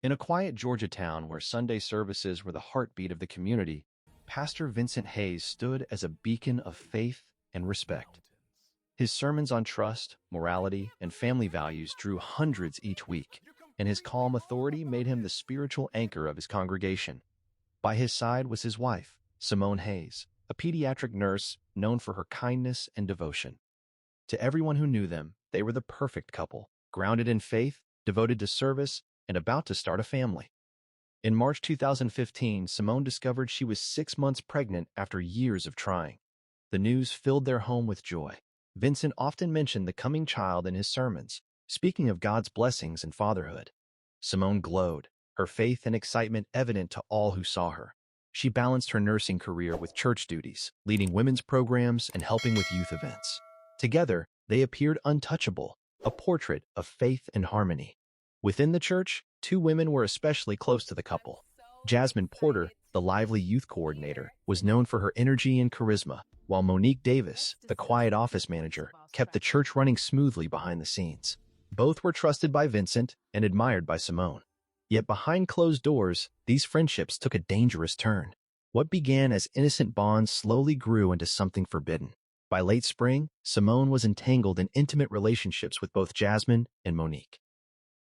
In a quiet Georgia town where Sunday services were the heartbeat of the community, Pastor Vincent Hayes stood as a beacon of faith and respect. His sermons on trust, morality, and family values drew hundreds each week, and his calm authority made him the spiritual anchor of his congregation. By his side was his wife, Simone Hayes, a pediatric nurse known for her kindness and devotion. To everyone who knew them, they were the perfect couple, grounded in faith, devoted to service, and about to start a family. In March 2015, Simone discovered she was 6 months pregnant after years of trying. The news filled their home with joy. Vincent often mentioned the coming child in his sermons, speaking of God's blessings in fatherhood. Simone glowed, her faith and excitement evident to all who saw her. She balanced her nursing career with church duties, leading women's programs and helping with youth events. Together, they appeared untouchable, a portrait of faith and harmony. Within the church, two women were especially close to the couple. Jasmine Porter, the lively youth coordinator, was known for her energy and charisma, while Monique Davis, the quiet office manager, kept the church running smoothly behind the scenes. Both were trusted by Vincent and admired by Simone. Yet behind closed doors, these friendships took a dangerous turn. What began as innocent bonds slowly grew into something forbidden. By late spring, Simone was entangled in intimate relationships with both Jasmine and Monique.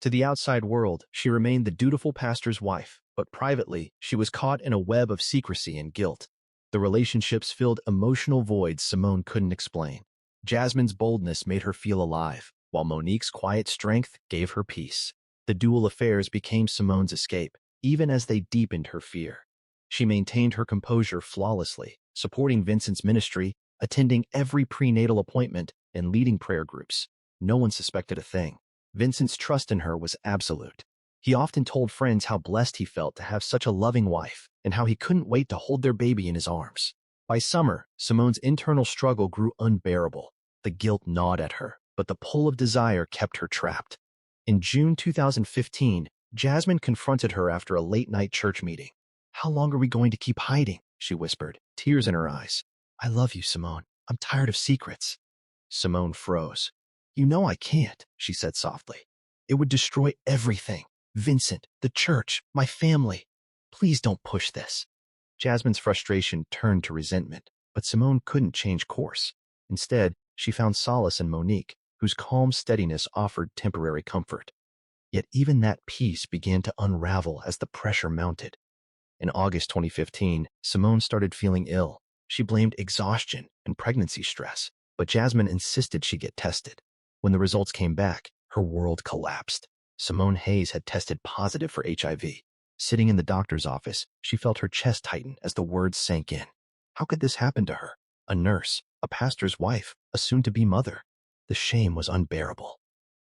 To the outside world, she remained the dutiful pastor's wife, but privately, she was caught in a web of secrecy and guilt. The relationships filled emotional voids Simone couldn't explain. Jasmine's boldness made her feel alive, while Monique's quiet strength gave her peace. The dual affairs became Simone's escape, even as they deepened her fear. She maintained her composure flawlessly, supporting Vincent's ministry, attending every prenatal appointment, and leading prayer groups. No one suspected a thing. Vincent's trust in her was absolute. He often told friends how blessed he felt to have such a loving wife, and how he couldn't wait to hold their baby in his arms. By summer, Simone's internal struggle grew unbearable. The guilt gnawed at her, but the pull of desire kept her trapped. In June 2015, Jasmine confronted her after a late-night church meeting. "How long are we going to keep hiding?" she whispered, tears in her eyes. "I love you, Simone. I'm tired of secrets." Simone froze. "You know I can't," she said softly. "It would destroy everything. Vincent, the church, my family. Please don't push this." Jasmine's frustration turned to resentment, but Simone couldn't change course. Instead, she found solace in Monique, whose calm steadiness offered temporary comfort. Yet even that peace began to unravel as the pressure mounted. In August 2015, Simone started feeling ill. She blamed exhaustion and pregnancy stress, but Jasmine insisted she get tested. When the results came back, her world collapsed. Simone Hayes had tested positive for HIV. Sitting in the doctor's office, she felt her chest tighten as the words sank in. How could this happen to her? A nurse, a pastor's wife, a soon-to-be mother. The shame was unbearable.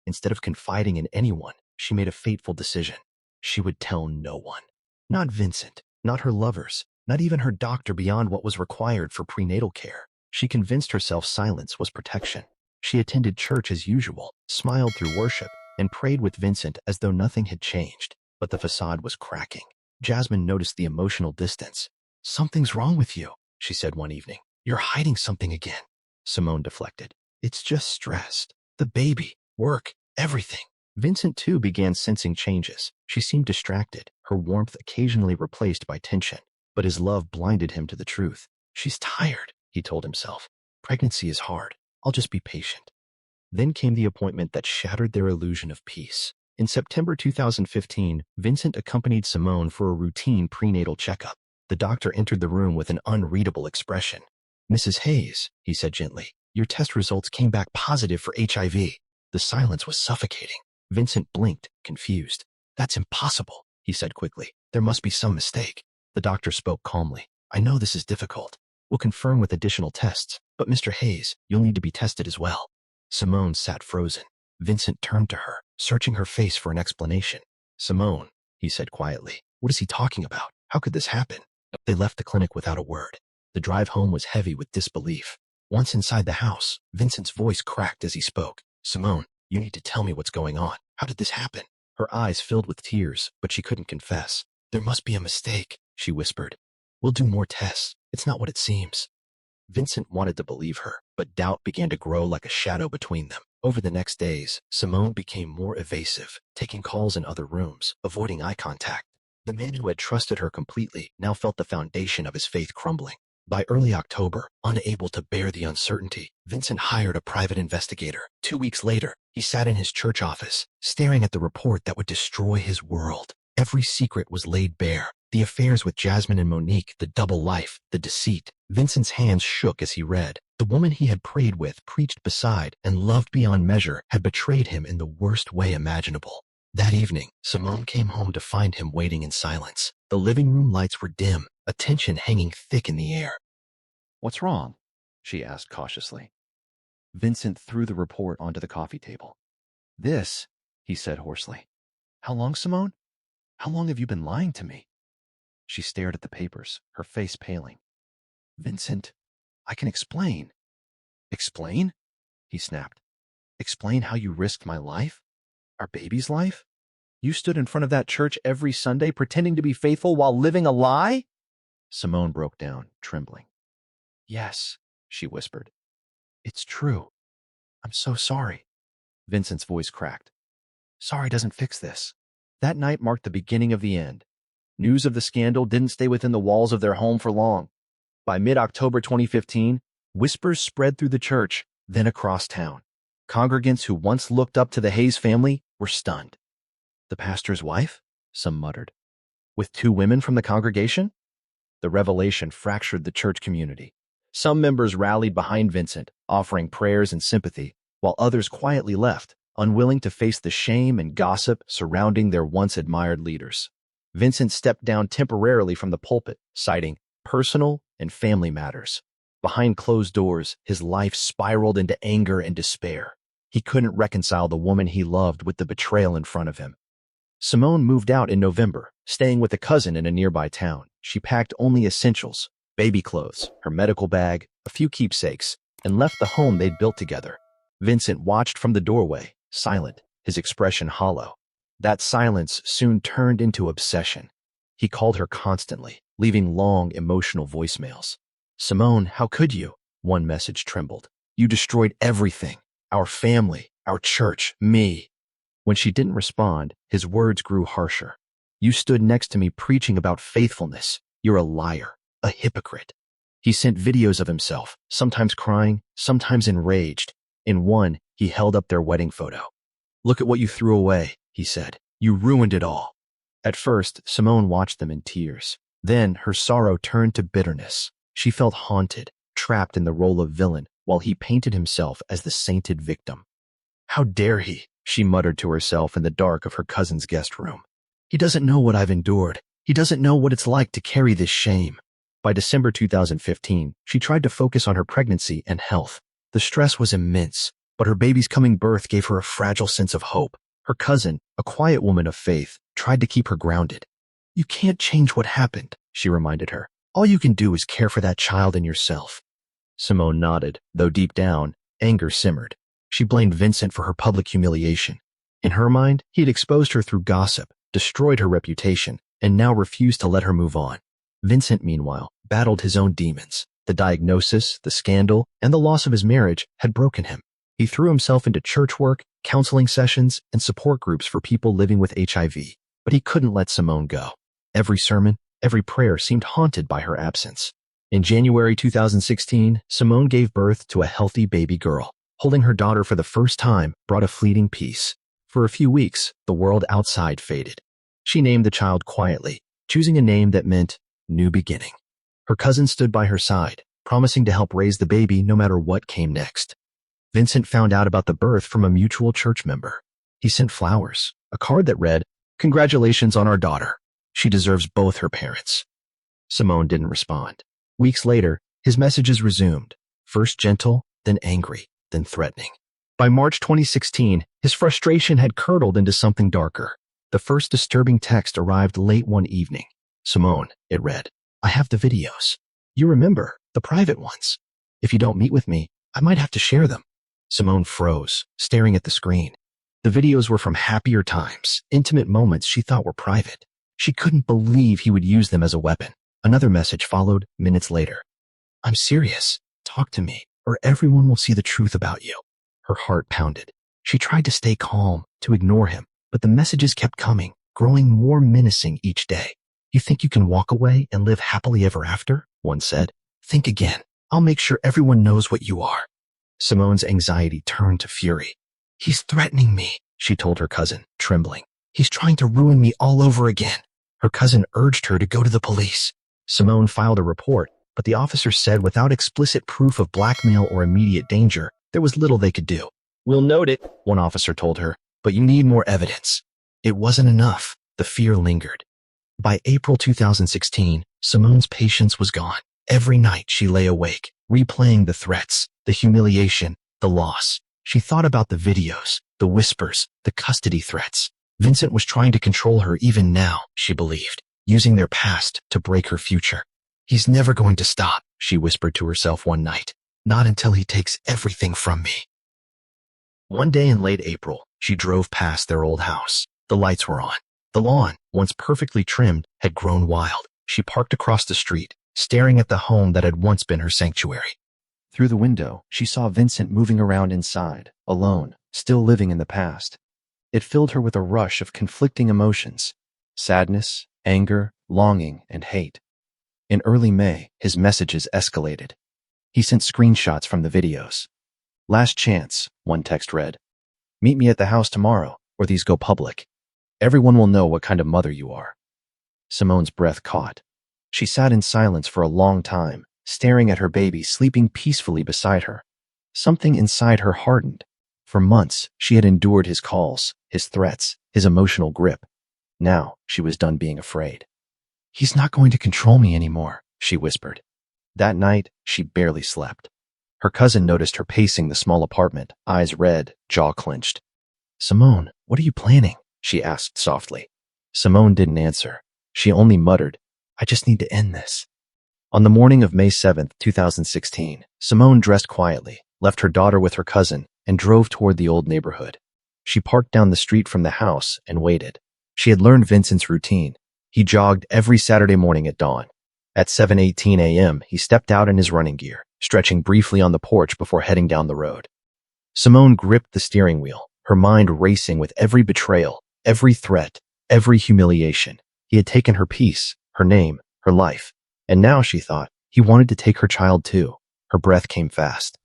Instead of confiding in anyone, she made a fateful decision. She would tell no one. Not Vincent, not her lovers, not even her doctor beyond what was required for prenatal care. She convinced herself silence was protection. She attended church as usual, smiled through worship, and prayed with Vincent as though nothing had changed. But the facade was cracking. Jasmine noticed the emotional distance. "Something's wrong with you," she said one evening. "You're hiding something again." Simone deflected. "It's just stress. The baby, work, everything." Vincent too began sensing changes. She seemed distracted, her warmth occasionally replaced by tension. But his love blinded him to the truth. "She's tired," he told himself. "Pregnancy is hard. I'll just be patient." Then came the appointment that shattered their illusion of peace. In September 2015, Vincent accompanied Simone for a routine prenatal checkup. The doctor entered the room with an unreadable expression. "Mrs. Hayes," he said gently, "your test results came back positive for HIV." The silence was suffocating. Vincent blinked, confused. "That's impossible," he said quickly. "There must be some mistake." The doctor spoke calmly. "I know this is difficult. We'll confirm with additional tests, but Mr. Hayes, you'll need to be tested as well." Simone sat frozen. Vincent turned to her, searching her face for an explanation. "Simone," he said quietly, "what is he talking about? How could this happen?" They left the clinic without a word. The drive home was heavy with disbelief. Once inside the house, Vincent's voice cracked as he spoke. "Simone, you need to tell me what's going on. How did this happen?" Her eyes filled with tears, but she couldn't confess. "There must be a mistake," she whispered. "We'll do more tests. It's not what it seems." Vincent wanted to believe her, but doubt began to grow like a shadow between them. Over the next days, Simone became more evasive, taking calls in other rooms, avoiding eye contact. The man who had trusted her completely now felt the foundation of his faith crumbling. By early October, unable to bear the uncertainty, Vincent hired a private investigator. 2 weeks later, he sat in his church office, staring at the report that would destroy his world. Every secret was laid bare. The affairs with Jasmine and Monique, the double life, the deceit. Vincent's hands shook as he read. The woman he had prayed with, preached beside, and loved beyond measure had betrayed him in the worst way imaginable. That evening, Simone came home to find him waiting in silence. The living room lights were dim, a tension hanging thick in the air. "What's wrong?" she asked cautiously. Vincent threw the report onto the coffee table. "This," he said hoarsely. "How long, Simone? How long have you been lying to me?" She stared at the papers, her face paling. "Vincent, I can explain." "Explain?" he snapped. "Explain how you risked my life? Our baby's life? You stood in front of that church every Sunday pretending to be faithful while living a lie?" Simone broke down, trembling. "Yes," she whispered. "It's true. I'm so sorry." Vincent's voice cracked. "Sorry doesn't fix this." That night marked the beginning of the end. News of the scandal didn't stay within the walls of their home for long. By mid-October 2015, whispers spread through the church, then across town. Congregants who once looked up to the Hayes family were stunned. "The pastor's wife?" some muttered. "With 2 women from the congregation?" The revelation fractured the church community. Some members rallied behind Vincent, offering prayers and sympathy, while others quietly left, unwilling to face the shame and gossip surrounding their once admired leaders. Vincent stepped down temporarily from the pulpit, citing personal and family matters. Behind closed doors, his life spiraled into anger and despair. He couldn't reconcile the woman he loved with the betrayal in front of him. Simone moved out in November, staying with a cousin in a nearby town. She packed only essentials, baby clothes, her medical bag, a few keepsakes, and left the home they'd built together. Vincent watched from the doorway, silent, his expression hollow. That silence soon turned into obsession. He called her constantly, leaving long, emotional voicemails. "Simone, how could you?" One message trembled. "You destroyed everything. Our family, our church, me." When she didn't respond, his words grew harsher. "You stood next to me preaching about faithfulness. You're a liar, a hypocrite." He sent videos of himself, sometimes crying, sometimes enraged. In one, he held up their wedding photo. "Look at what you threw away," he said. "You ruined it all." At first, Simone watched them in tears. Then her sorrow turned to bitterness. She felt haunted, trapped in the role of villain, while he painted himself as the sainted victim. "How dare he?" she muttered to herself in the dark of her cousin's guest room. "He doesn't know what I've endured. He doesn't know what it's like to carry this shame." By December 2015, she tried to focus on her pregnancy and health. The stress was immense, but her baby's coming birth gave her a fragile sense of hope. Her cousin, a quiet woman of faith, tried to keep her grounded. "You can't change what happened," she reminded her. "All you can do is care for that child and yourself." Simone nodded, though deep down, anger simmered. She blamed Vincent for her public humiliation. In her mind, he had exposed her through gossip, destroyed her reputation, and now refused to let her move on. Vincent, meanwhile, battled his own demons. The diagnosis, the scandal, and the loss of his marriage had broken him. He threw himself into church work, counseling sessions, and support groups for people living with HIV, but he couldn't let Simone go. Every sermon, every prayer seemed haunted by her absence. In January 2016, Simone gave birth to a healthy baby girl. Holding her daughter for the first time brought a fleeting peace. For a few weeks, the world outside faded. She named the child quietly, choosing a name that meant new beginning. Her cousin stood by her side, promising to help raise the baby no matter what came next. Vincent found out about the birth from a mutual church member. He sent flowers, a card that read, "Congratulations on our daughter. She deserves both her parents." Simone didn't respond. Weeks later, his messages resumed, first gentle, then angry, then threatening. By March 2016, his frustration had curdled into something darker. The first disturbing text arrived late one evening. "Simone," it read, "I have the videos. You remember, the private ones. If you don't meet with me, I might have to share them." Simone froze, staring at the screen. The videos were from happier times, intimate moments she thought were private. She couldn't believe he would use them as a weapon. Another message followed minutes later. "I'm serious. Talk to me, or everyone will see the truth about you." Her heart pounded. She tried to stay calm, to ignore him, but the messages kept coming, growing more menacing each day. "You think you can walk away and live happily ever after?" one said. "Think again. I'll make sure everyone knows what you are." Simone's anxiety turned to fury. "He's threatening me," she told her cousin, trembling. "He's trying to ruin me all over again." Her cousin urged her to go to the police. Simone filed a report, but the officer said without explicit proof of blackmail or immediate danger, there was little they could do. "We'll note it," one officer told her, "but you need more evidence." It wasn't enough. The fear lingered. By April 2016, Simone's patience was gone. Every night she lay awake, replaying the threats, the humiliation, the loss. She thought about the videos, the whispers, the custody threats. Vincent was trying to control her even now, she believed, using their past to break her future. "He's never going to stop," she whispered to herself one night. "Not until he takes everything from me." One day in late April, she drove past their old house. The lights were on. The lawn, once perfectly trimmed, had grown wild. She parked across the street, staring at the home that had once been her sanctuary. Through the window, she saw Vincent moving around inside, alone, still living in the past. It filled her with a rush of conflicting emotions: sadness, anger, longing, and hate. In early May, his messages escalated. He sent screenshots from the videos. "Last chance," one text read. "Meet me at the house tomorrow, or these go public. Everyone will know what kind of mother you are." Simone's breath caught. She sat in silence for a long time, staring at her baby sleeping peacefully beside her. Something inside her hardened. For months, she had endured his calls, his threats, his emotional grip. Now, she was done being afraid. "He's not going to control me anymore," she whispered. That night, she barely slept. Her cousin noticed her pacing the small apartment, eyes red, jaw clenched. "Simone, what are you planning?" she asked softly. Simone didn't answer. She only muttered, "I just need to end this." On the morning of May 7th, 2016, Simone dressed quietly, left her daughter with her cousin, and drove toward the old neighborhood. She parked down the street from the house and waited. She had learned Vincent's routine. He jogged every Saturday morning at dawn. At 7:18 a.m., he stepped out in his running gear, stretching briefly on the porch before heading down the road. Simone gripped the steering wheel, her mind racing with every betrayal, every threat, every humiliation. He had taken her peace, her name, her life. And now, she thought, he wanted to take her child too. Her breath came fast.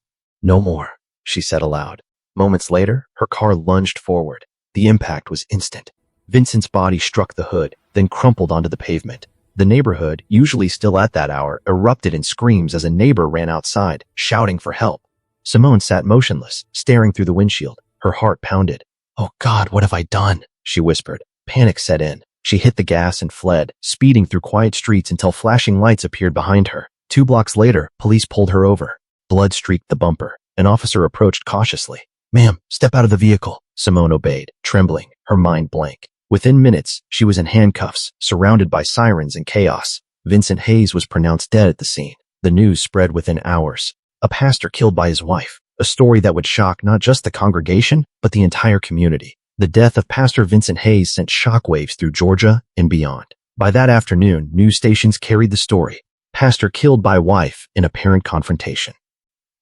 "No more," she said aloud. Moments later, her car lunged forward. The impact was instant. Vincent's body struck the hood, then crumpled onto the pavement. The neighborhood, usually still at that hour, erupted in screams as a neighbor ran outside, shouting for help. Simone sat motionless, staring through the windshield. Her heart pounded. "Oh God, what have I done?" she whispered. Panic set in. She hit the gas and fled, speeding through quiet streets until flashing lights appeared behind her. 2 blocks later, police pulled her over. Blood streaked the bumper. An officer approached cautiously. "Ma'am, step out of the vehicle." Simone obeyed, trembling, her mind blank. Within minutes, she was in handcuffs, surrounded by sirens and chaos. Vincent Hayes was pronounced dead at the scene. The news spread within hours. A pastor killed by his wife. A story that would shock not just the congregation, but the entire community. The death of Pastor Vincent Hayes sent shockwaves through Georgia and beyond. By that afternoon, news stations carried the story. Pastor killed by wife in apparent confrontation.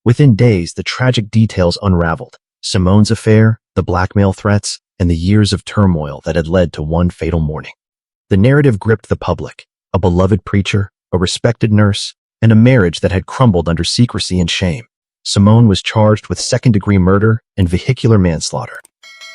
Within days, the tragic details unraveled. Simone's affair, the blackmail threats, and the years of turmoil that had led to one fatal morning. The narrative gripped the public: a beloved preacher, a respected nurse, and a marriage that had crumbled under secrecy and shame. Simone was charged with second-degree murder and vehicular manslaughter.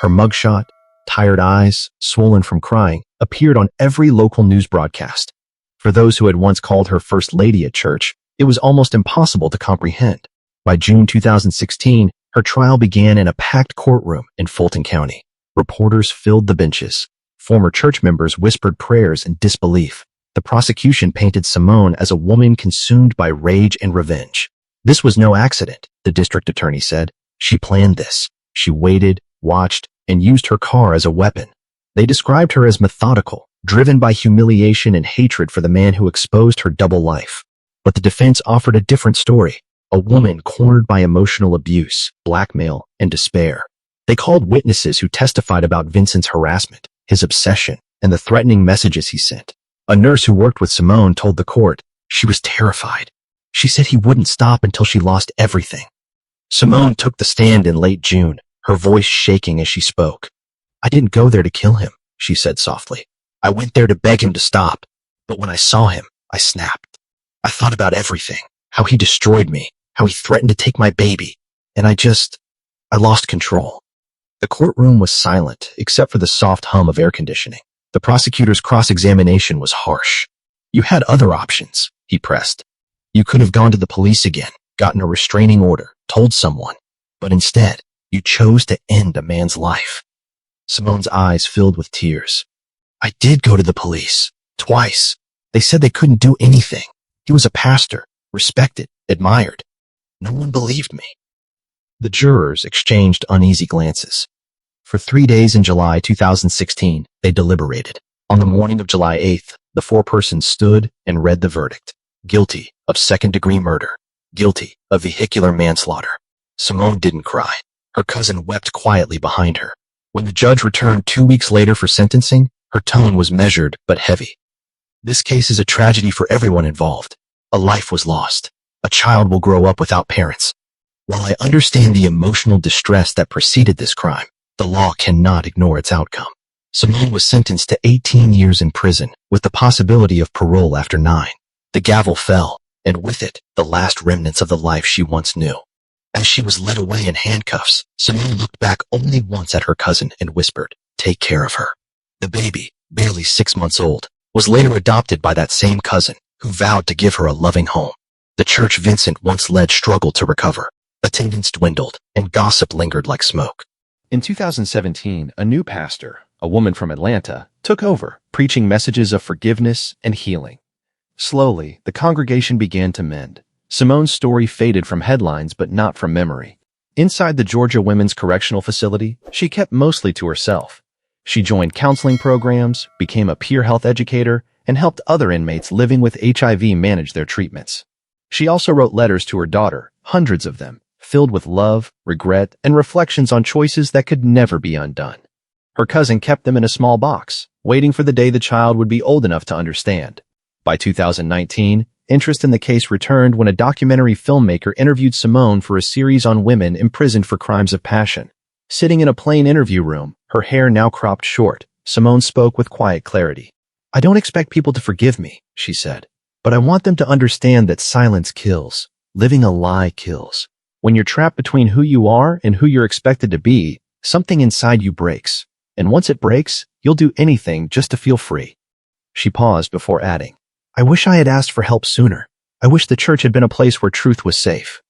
Her mugshot, tired eyes, swollen from crying, appeared on every local news broadcast. For those who had once called her First Lady at church, it was almost impossible to comprehend. By June 2016, her trial began in a packed courtroom in Fulton County. Reporters filled the benches. Former church members whispered prayers in disbelief. The prosecution painted Simone as a woman consumed by rage and revenge. "This was no accident," the district attorney said. "She planned this. She waited, watched, and used her car as a weapon." They described her as methodical, driven by humiliation and hatred for the man who exposed her double life. But the defense offered a different story: a woman cornered by emotional abuse, blackmail, and despair. They called witnesses who testified about Vincent's harassment, his obsession, and the threatening messages he sent. A nurse who worked with Simone told the court she was terrified. She said he wouldn't stop until she lost everything. Simone took the stand in late June, her voice shaking as she spoke. "I didn't go there to kill him," she said softly. "I went there to beg him to stop. But when I saw him, I snapped. I thought about everything, how he destroyed me, how he threatened to take my baby, and I lost control." The courtroom was silent, except for the soft hum of air conditioning. The prosecutor's cross-examination was harsh. "You had other options," he pressed. "You could have gone to the police again, gotten a restraining order, told someone. But instead, you chose to end a man's life." Simone's eyes filled with tears. "I did go to the police. Twice. They said they couldn't do anything. He was a pastor, respected, admired. No one believed me." The jurors exchanged uneasy glances. For 3 days in July 2016, they deliberated. On the morning of July 8th, the four persons stood and read the verdict. Guilty of second-degree murder. Guilty of vehicular manslaughter. Simone didn't cry. Her cousin wept quietly behind her. When the judge returned 2 weeks later for sentencing, her tone was measured but heavy. "This case is a tragedy for everyone involved. A life was lost. A child will grow up without parents. While I understand the emotional distress that preceded this crime, the law cannot ignore its outcome." Simone was sentenced to 18 years in prison, with the possibility of parole after 9. The gavel fell, and with it, the last remnants of the life she once knew. As she was led away in handcuffs, Simone looked back only once at her cousin and whispered, "Take care of her." The baby, barely 6 months old, was later adopted by that same cousin, who vowed to give her a loving home. The church Vincent once led struggled to recover. Attendance dwindled, and gossip lingered like smoke. In 2017, a new pastor, a woman from Atlanta, took over, preaching messages of forgiveness and healing. Slowly, the congregation began to mend. Simone's story faded from headlines but not from memory. Inside the Georgia Women's Correctional Facility, she kept mostly to herself. She joined counseling programs, became a peer health educator, and helped other inmates living with HIV manage their treatments. She also wrote letters to her daughter, hundreds of them, filled with love, regret, and reflections on choices that could never be undone. Her cousin kept them in a small box, waiting for the day the child would be old enough to understand. By 2019, interest in the case returned when a documentary filmmaker interviewed Simone for a series on women imprisoned for crimes of passion. Sitting in a plain interview room, her hair now cropped short, Simone spoke with quiet clarity. "I don't expect people to forgive me," she said, "but I want them to understand that silence kills. Living a lie kills. When you're trapped between who you are and who you're expected to be, something inside you breaks. And once it breaks, you'll do anything just to feel free." She paused before adding, "I wish I had asked for help sooner. I wish the church had been a place where truth was safe."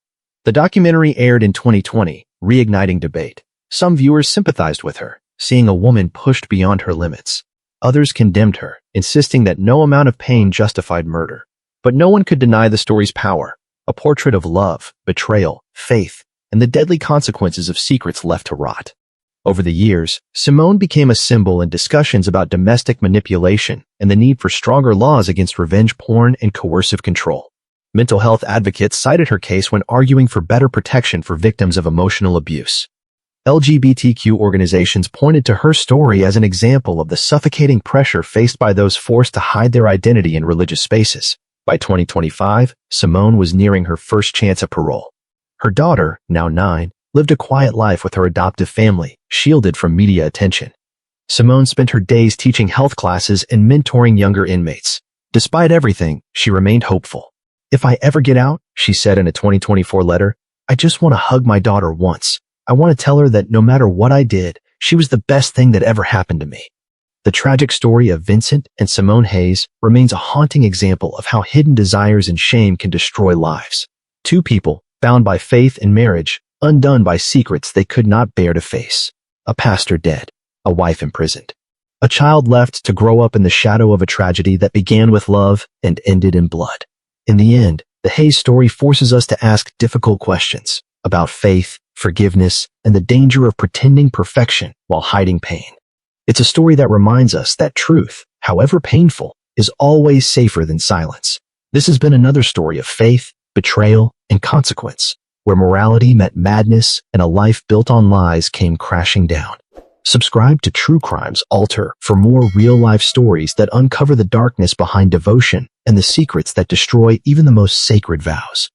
The documentary aired in 2020, reigniting debate. Some viewers sympathized with her, seeing a woman pushed beyond her limits. Others condemned her, insisting that no amount of pain justified murder. But no one could deny the story's power. A portrait of love, betrayal, faith, and the deadly consequences of secrets left to rot. Over the years, Simone became a symbol in discussions about domestic manipulation and the need for stronger laws against revenge porn and coercive control. Mental health advocates cited her case when arguing for better protection for victims of emotional abuse. LGBTQ organizations pointed to her story as an example of the suffocating pressure faced by those forced to hide their identity in religious spaces. By 2025, Simone was nearing her first chance at parole. Her daughter, now 9, lived a quiet life with her adoptive family, shielded from media attention. Simone spent her days teaching health classes and mentoring younger inmates. Despite everything, she remained hopeful. "If I ever get out," she said in a 2024 letter, "I just want to hug my daughter once. I want to tell her that no matter what I did, she was the best thing that ever happened to me." The tragic story of Vincent and Simone Hayes remains a haunting example of how hidden desires and shame can destroy lives. Two people, bound by faith and marriage, undone by secrets they could not bear to face. A pastor dead, a wife imprisoned. A child left to grow up in the shadow of a tragedy that began with love and ended in blood. In the end, the Hayes story forces us to ask difficult questions about faith, forgiveness, and the danger of pretending perfection while hiding pain. It's a story that reminds us that truth, however painful, is always safer than silence. This has been another story of faith, betrayal, and consequence, where morality met madness and a life built on lies came crashing down. Subscribe to True Crimes Alter for more real-life stories that uncover the darkness behind devotion and the secrets that destroy even the most sacred vows.